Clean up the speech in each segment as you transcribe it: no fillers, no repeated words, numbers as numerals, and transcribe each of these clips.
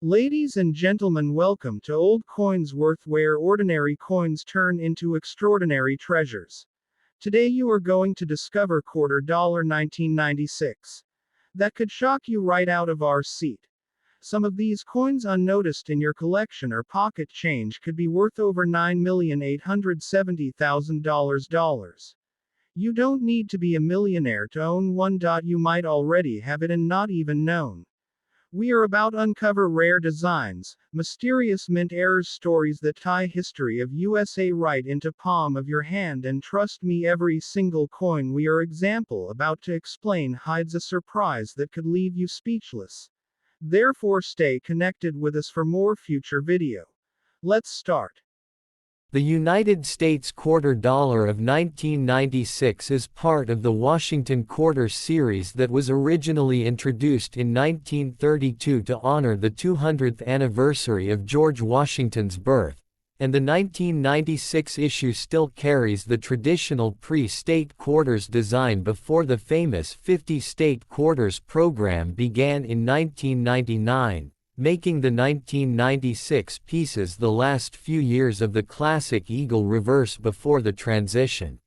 Ladies and gentlemen, welcome to Old Coins Worth, where ordinary coins turn into extraordinary treasures. Today you are going to discover $quarter 1996. That could shock you right out of our seat. Some of these coins unnoticed in your collection or pocket change could be worth over $9,870,000. You don't need to be a millionaire to own one. You might already have it and not even known. We are about uncover rare designs, mysterious mint errors, stories that tie history of USA right into palm of your hand, and trust me, every single coin we are about to explain hides a surprise that could leave you speechless. Therefore stay connected with us for more future video. Let's start. The United States $quarter of 1996 is part of the Washington Quarter series that was originally introduced in 1932 to honor the 200th anniversary of George Washington's birth, and the 1996 issue still carries the traditional pre-state quarters design before the famous 50-state quarters program began in 1999. Making the 1996 pieces the last few years of the classic eagle reverse before the transition.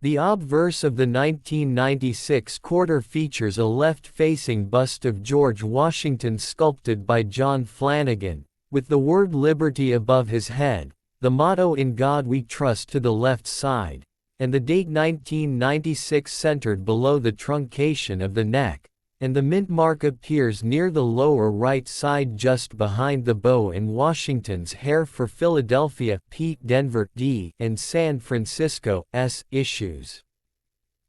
The obverse of the 1996 quarter features a left-facing bust of George Washington sculpted by John Flanagan, with the word Liberty above his head, the motto "In God We Trust" to the left side, and the date 1996 centered below the truncation of the neck, and the mint mark appears near the lower right side just behind the bow in Washington's hair for Philadelphia P, Denver D, and San Francisco S issues.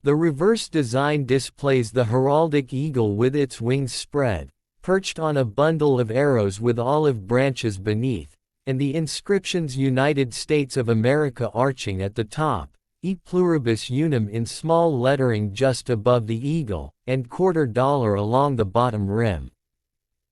The reverse design displays the heraldic eagle with its wings spread, perched on a bundle of arrows with olive branches beneath, and the inscriptions United States of America arching at the top, E pluribus unum in small lettering just above the eagle, and $quarter along the bottom rim.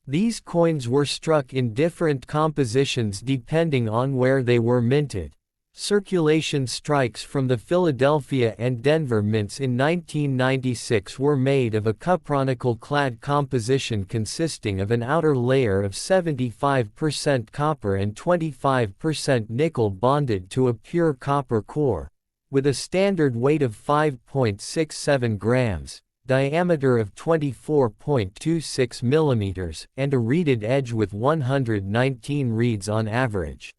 These coins were struck in different compositions depending on where they were minted. Circulation strikes from the Philadelphia and Denver mints in 1996 were made of a cupronickel-clad composition consisting of an outer layer of 75% copper and 25% nickel bonded to a pure copper core, with a standard weight of 5.67 grams, diameter of 24.26 millimeters, and a reeded edge with 119 reeds on average.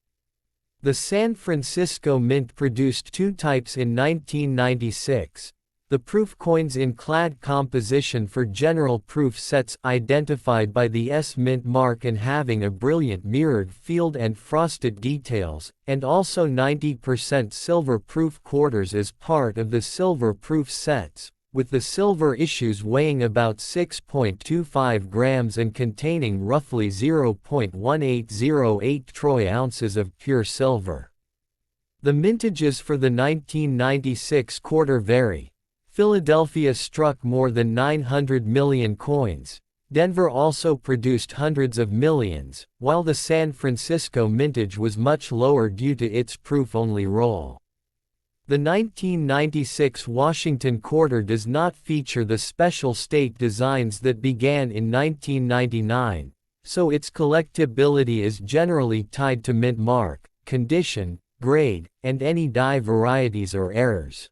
The San Francisco Mint produced two types in 1996. The proof coins in clad composition for general proof sets, identified by the S mint mark and having a brilliant mirrored field and frosted details, and also 90% silver proof quarters as part of the silver proof sets, with the silver issues weighing about 6.25 grams and containing roughly 0.1808 troy ounces of pure silver. The mintages for the 1996 quarter vary. Philadelphia struck more than 900 million coins. Denver also produced hundreds of millions, while the San Francisco mintage was much lower due to its proof-only roll. The 1996 Washington quarter does not feature the special state designs that began in 1999, so its collectibility is generally tied to mint mark, condition, grade, and any die varieties or errors.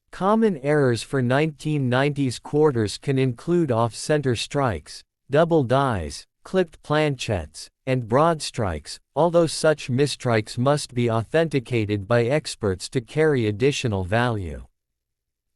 Common errors for 1990s quarters can include off-center strikes, double dies, clipped planchettes, and broad strikes, although such mistrikes must be authenticated by experts to carry additional value.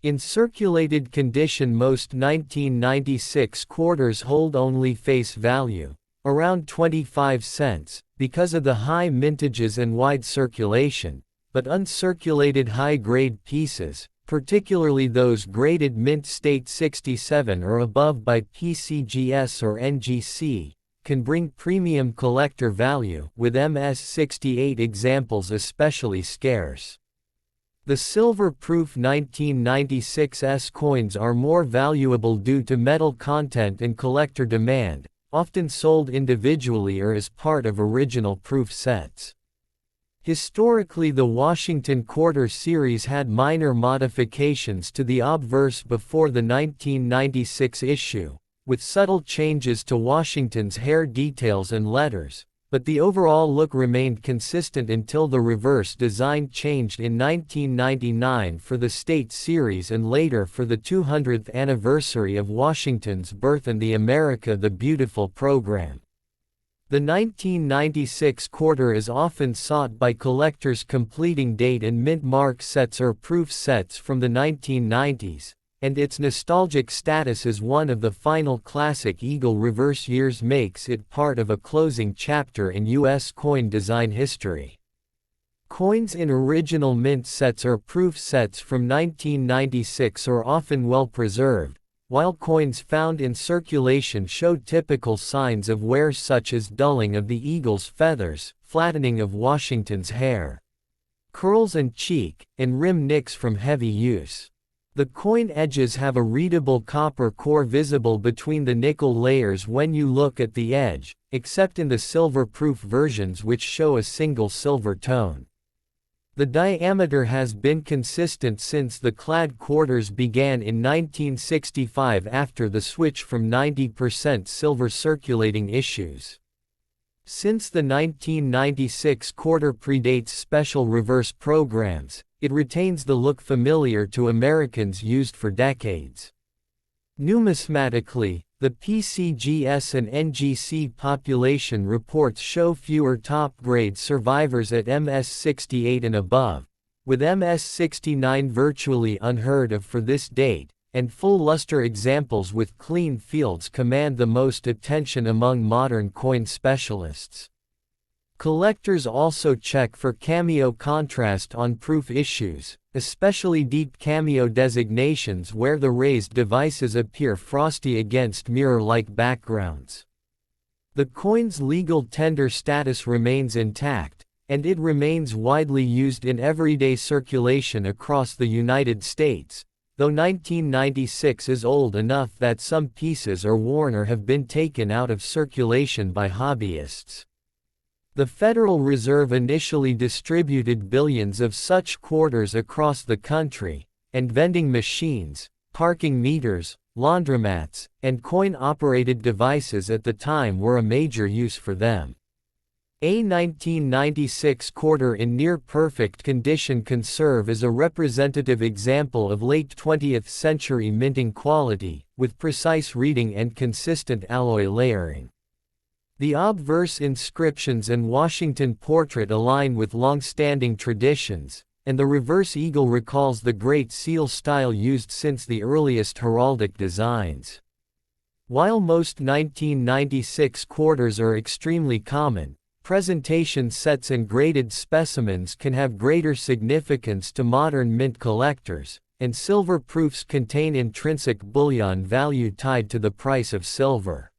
In circulated condition, most 1996 quarters hold only face value, around 25 cents, because of the high mintages and wide circulation, but uncirculated high-grade pieces, particularly those graded mint state 67 or above by PCGS or NGC, can bring premium collector value, with MS68 examples especially scarce. The silver-proof 1996 S coins are more valuable due to metal content and collector demand, often sold individually or as part of original proof sets. Historically, the Washington Quarter series had minor modifications to the obverse before the 1996 issue, with subtle changes to Washington's hair details and letters, but the overall look remained consistent until the reverse design changed in 1999 for the State Series and later for the 200th anniversary of Washington's birth and the America the Beautiful program. The 1996 quarter is often sought by collectors completing date and mint mark sets or proof sets from the 1990s, and its nostalgic status as one of the final classic eagle reverse years makes it part of a closing chapter in U.S. coin design history. Coins in original mint sets or proof sets from 1996 are often well preserved, while coins found in circulation show typical signs of wear such as dulling of the eagle's feathers, flattening of Washington's hair, curls and cheek, and rim nicks from heavy use. The coin edges have a readable copper core visible between the nickel layers when you look at the edge, except in the silver-proof versions which show a single silver tone. The diameter has been consistent since the clad quarters began in 1965 after the switch from 90% silver circulating issues. Since the 1996 quarter predates special reverse programs, it retains the look familiar to Americans used for decades. Numismatically, the PCGS and NGC population reports show fewer top-grade survivors at MS68 and above, with MS69 virtually unheard of for this date, and full-luster examples with clean fields command the most attention among modern coin specialists. Collectors also check for cameo contrast on proof issues, especially deep cameo designations where the raised devices appear frosty against mirror-like backgrounds. The coin's legal tender status remains intact, and it remains widely used in everyday circulation across the United States, though 1996 is old enough that some pieces are worn or have been taken out of circulation by hobbyists. The Federal Reserve initially distributed billions of such quarters across the country, and vending machines, parking meters, laundromats, and coin-operated devices at the time were a major use for them. A 1996 quarter in near-perfect condition can serve as a representative example of late 20th century minting quality, with precise reading and consistent alloy layering. The obverse inscriptions and Washington portrait align with long-standing traditions, and the reverse eagle recalls the Great Seal style used since the earliest heraldic designs. While most 1996 quarters are extremely common, presentation sets and graded specimens can have greater significance to modern mint collectors, and silver proofs contain intrinsic bullion value tied to the price of silver.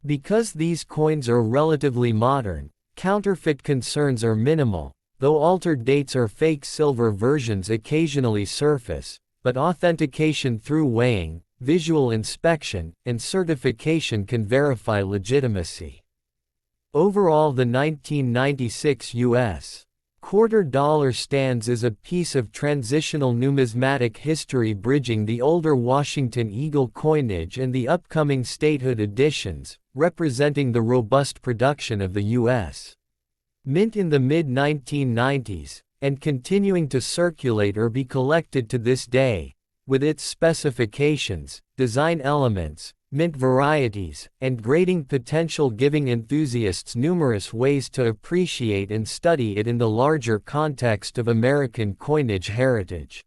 Because these coins are relatively modern, counterfeit concerns are minimal, though altered dates or fake silver versions occasionally surface, but authentication through weighing, visual inspection, and certification can verify legitimacy. Overall, the 1996 U.S. quarter dollar stands as a piece of transitional numismatic history bridging the older Washington Eagle coinage and the upcoming statehood editions, representing the robust production of the U.S. mint in the mid-1990s, and continuing to circulate or be collected to this day, with its specifications, design elements, mint varieties, and grading potential giving enthusiasts numerous ways to appreciate and study it in the larger context of American coinage heritage.